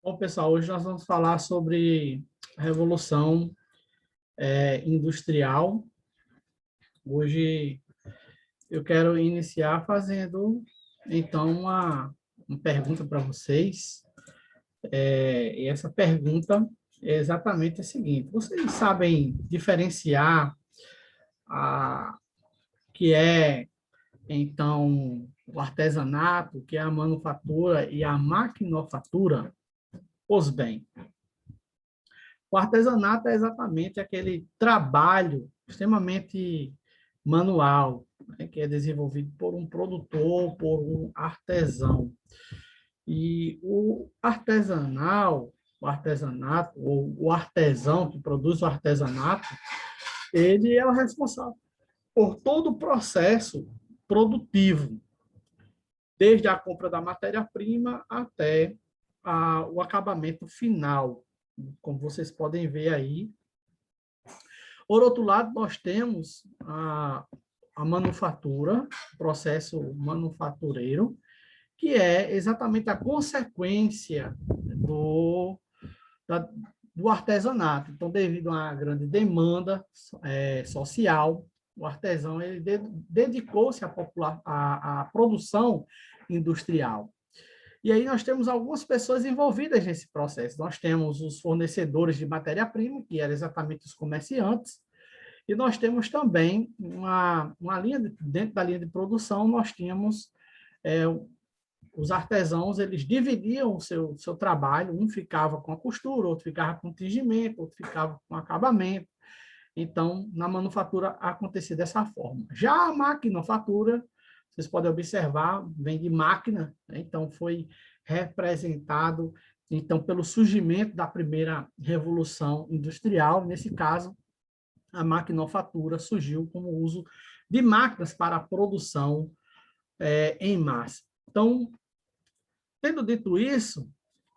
Bom, pessoal, hoje nós vamos falar sobre a Revolução Industrial. Hoje eu quero iniciar fazendo, então, uma pergunta para vocês. E essa pergunta é exatamente a seguinte: vocês sabem diferenciar a que é, então, o artesanato, que é a manufatura e a maquinofatura? Pois bem, o artesanato é exatamente aquele trabalho extremamente manual, né, que é desenvolvido por um produtor, por um artesão. E o artesanal, o artesanato, ou o artesão que produz o artesanato, ele é o responsável por todo o processo produtivo, desde a compra da matéria-prima até o acabamento final, como vocês podem ver aí. Por outro lado, nós temos a manufatura, o processo manufatureiro, que é exatamente a consequência da, do artesanato. Então, devido a uma grande demanda social, o artesão ele dedicou-se à produção industrial. E aí nós temos algumas pessoas envolvidas nesse processo. Nós temos os fornecedores de matéria-prima, que eram exatamente os comerciantes, e nós temos também uma linha, dentro da linha de produção, nós tínhamos os artesãos, eles dividiam o seu trabalho, um ficava com a costura, outro ficava com o tingimento, outro ficava com o acabamento. Então, na manufatura acontecia dessa forma. Já a maquinofatura, vocês podem observar, vem de máquina, né? Então foi representado então pelo surgimento da primeira revolução industrial. Nesse caso, a maquinofatura surgiu como uso de máquinas para a produção em massa. Então, tendo dito isso,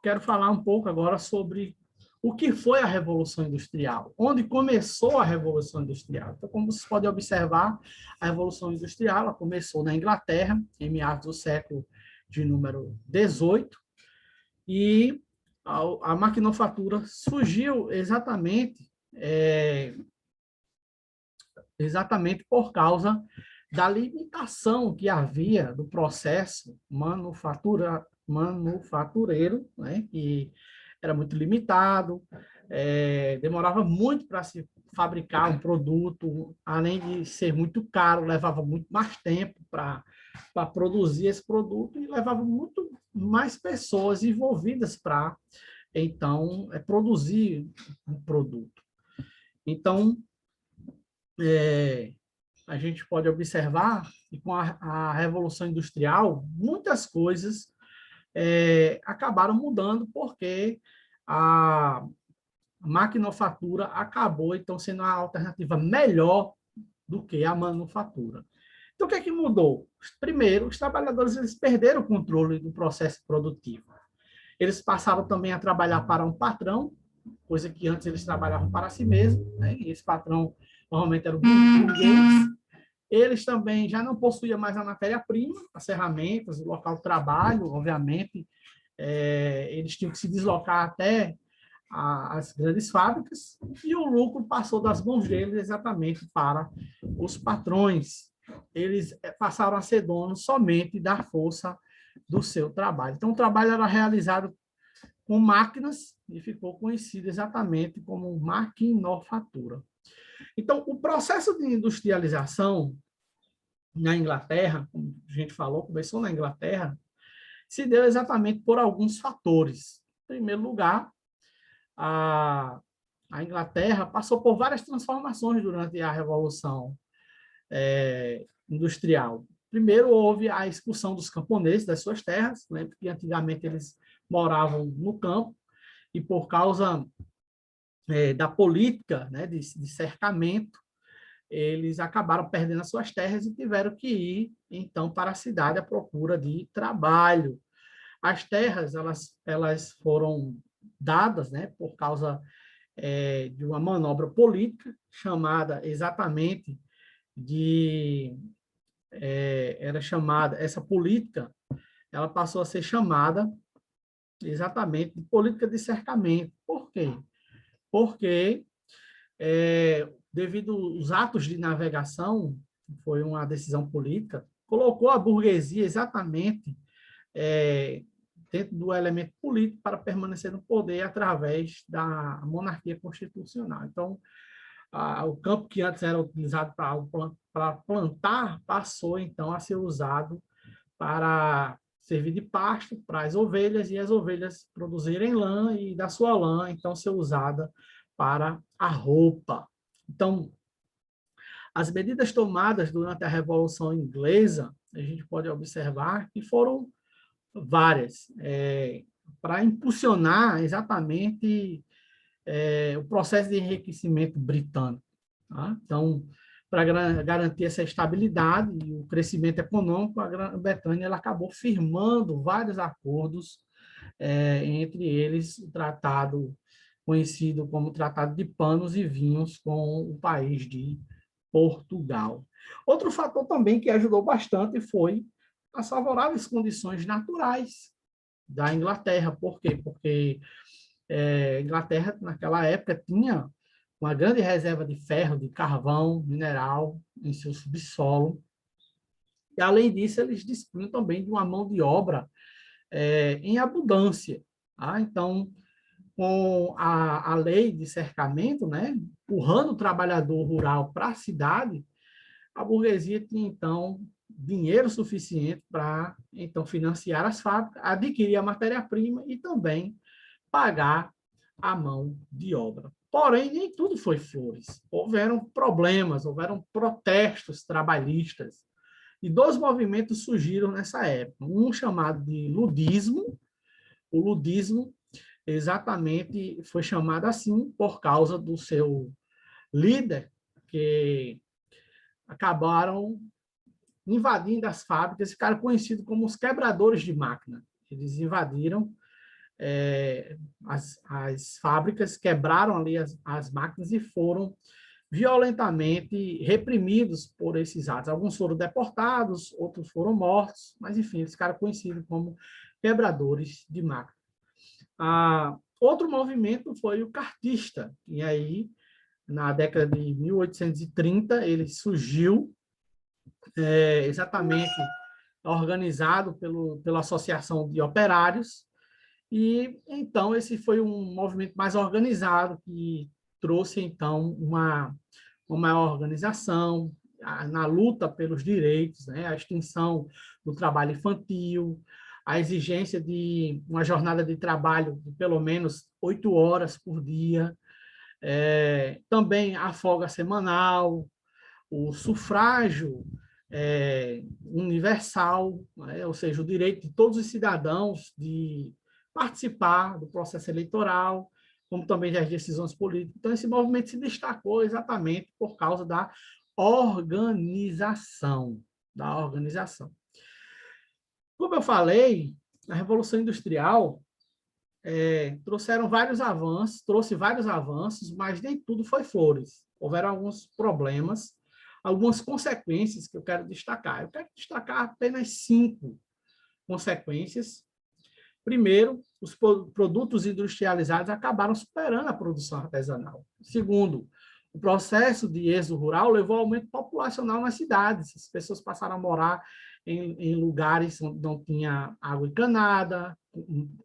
quero falar um pouco agora sobre o que foi a Revolução Industrial, onde começou a Revolução Industrial. Então, como vocês podem observar, a Revolução Industrial ela começou na Inglaterra, em meados do século de número 18, e a maquinofatura surgiu exatamente por causa da limitação que havia do processo manufatureiro, né, que era muito limitado, demorava muito para se fabricar um produto, além de ser muito caro, levava muito mais tempo para produzir esse produto e levava muito mais pessoas envolvidas para, então, produzir um produto. Então, a gente pode observar que com a Revolução Industrial, muitas coisas acabaram mudando porque a maquinofatura acabou, então, sendo uma alternativa melhor do que a manufatura. Então, o que é que mudou? Primeiro, os trabalhadores eles perderam o controle do processo produtivo. Eles passaram também a trabalhar para um patrão, coisa que antes eles trabalhavam para si mesmos, né? E esse patrão normalmente era o burguês. Eles também já não possuíam mais a matéria-prima, as ferramentas, o local de trabalho, obviamente, eles tinham que se deslocar até as grandes fábricas, e o lucro passou das mãos deles exatamente para os patrões. Eles passaram a ser donos somente da força do seu trabalho. Então, o trabalho era realizado com máquinas e ficou conhecido exatamente como maquinofatura. Então, o processo de industrialização na Inglaterra, como a gente falou, começou na Inglaterra, se deu exatamente por alguns fatores. Em primeiro lugar, a Inglaterra passou por várias transformações durante a Revolução Industrial. Primeiro, houve a expulsão dos camponeses das suas terras, lembra que antigamente eles moravam no campo, e por causa da política, né, de cercamento, eles acabaram perdendo as suas terras e tiveram que ir, então, para a cidade à procura de trabalho. As terras, elas foram dadas, né, por causa de uma manobra política, chamada exatamente era chamada, essa política, ela passou a ser chamada exatamente, de política de cercamento. Por quê? Porque, devido aos atos de navegação, foi uma decisão política, colocou a burguesia exatamente dentro do elemento político para permanecer no poder através da monarquia constitucional. Então, o campo que antes era utilizado para plantar passou, então, a ser usado para servir de pasto para as ovelhas e as ovelhas produzirem lã e da sua lã, então, ser usada para a roupa. Então, as medidas tomadas durante a Revolução Inglesa, a gente pode observar que foram várias, para impulsionar exatamente o processo de enriquecimento britânico. Tá? Então, para garantir essa estabilidade e o crescimento econômico, a Grã-Bretanha ela acabou firmando vários acordos, entre eles o tratado conhecido como Tratado de Panos e Vinhos com o país de Portugal. Outro fator também que ajudou bastante foi as favoráveis condições naturais da Inglaterra. Por quê? Porque a Inglaterra, naquela época, tinha uma grande reserva de ferro, de carvão, mineral em seu subsolo. E, além disso, eles dispunham também de uma mão de obra em abundância. Tá? Então, com a lei de cercamento, né, empurrando o trabalhador rural para a cidade, a burguesia tinha, então, dinheiro suficiente para, então, financiar as fábricas, adquirir a matéria-prima e também pagar a mão de obra. Porém, nem tudo foi flores. Houveram problemas, houveram protestos trabalhistas. E dois movimentos surgiram nessa época. Um chamado de ludismo. O ludismo exatamente foi chamado assim por causa do seu líder, que acabaram invadindo as fábricas, ficaram conhecidos como os quebradores de máquina. Eles invadiram as fábricas, quebraram ali as máquinas e foram violentamente reprimidos por esses atos. Alguns foram deportados, outros foram mortos, mas, enfim, eles ficaram conhecidos como quebradores de máquinas. Outro movimento foi o cartista, e aí, na década de 1830, ele surgiu exatamente organizado pela Associação de Operários, e então esse foi um movimento mais organizado que trouxe então uma maior organização na luta pelos direitos, né? A extinção do trabalho infantil, a exigência de uma jornada de trabalho de pelo menos 8 horas por dia, também a folga semanal, o sufrágio universal, né? Ou seja, o direito de todos os cidadãos de participar do processo eleitoral, como também das decisões políticas. Então, esse movimento se destacou exatamente por causa da organização. Como eu falei, a Revolução Industrial trouxe vários avanços, mas nem tudo foi flores. Houveram alguns problemas, algumas consequências que eu quero destacar. Eu quero destacar apenas 5 consequências. Primeiro, os produtos industrializados acabaram superando a produção artesanal. Segundo, o processo de êxodo rural levou ao aumento populacional nas cidades. As pessoas passaram a morar em lugares onde não tinha água encanada,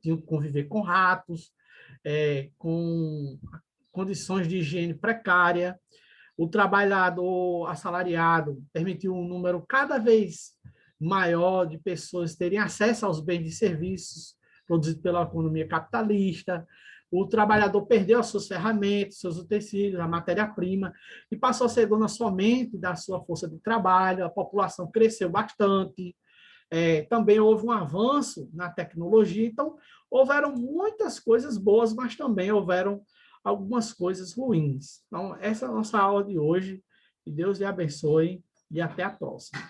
tinham que conviver com ratos, com condições de higiene precária. O trabalhador assalariado permitiu um número cada vez maior de pessoas terem acesso aos bens e serviços produzidos pela economia capitalista. O trabalhador perdeu as suas ferramentas, seus utensílios, a matéria-prima, e passou a ser dona somente da sua força de trabalho. A população cresceu bastante. Também houve um avanço na tecnologia. Então, houveram muitas coisas boas, mas também houveram algumas coisas ruins. Então, essa é a nossa aula de hoje. Que Deus lhe abençoe e até a próxima.